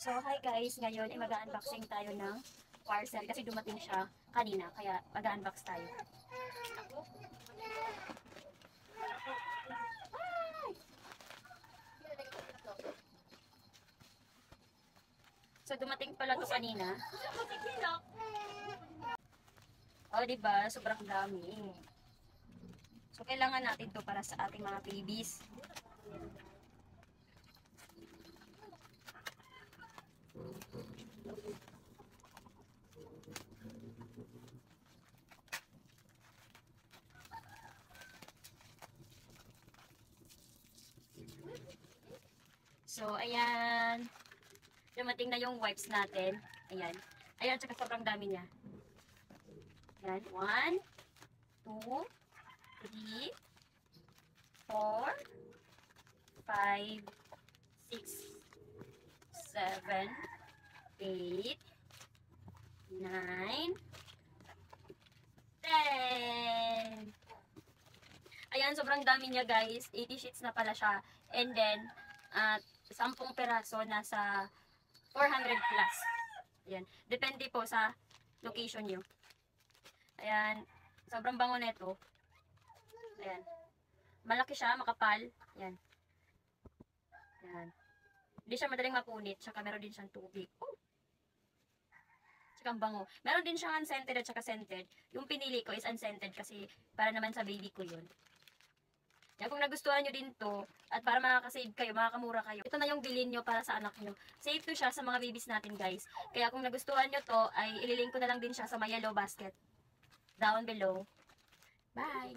So, hi guys! Ngayon ay mag-unboxing tayo ng parcel kasi dumating siya kanina. Kaya mag-unbox tayo. So, dumating pala to kanina. O, diba? Sobrang dami. So, kailangan natin to para sa ating mga babies. So, ayan. Dumating na yung wipes natin. Ayan. Ayan, tsaka sobrang dami niya. Ayan. 1, 2, 3, 4, 5, 6, 7, 8, 9, 10. Ayan, sobrang dami niya guys. 80 sheets na pala siya. And then, 10 peraso nasa 400 plus. Ayan. Depende po sa location nyo. Ayan. Sobrang bango nito. Ayan. Malaki siya, makapal. Ayan. Ayan. Hindi siya madaling mapunit. Tsaka meron din siyang tubig. Oh! Tsaka ang bango. Meron din siyang unscented at tsaka scented. Yung pinili ko is unscented kasi para naman sa baby ko yun. Kaya kung nagustuhan nyo din to, at para makakasave kayo, makakamura kayo, ito na yung bilhin nyo para sa anak nyo. Save to siya sa mga babies natin guys. Kaya kung nagustuhan nyo to, ay ililink ko na lang din siya sa my yellow basket. Down below. Bye!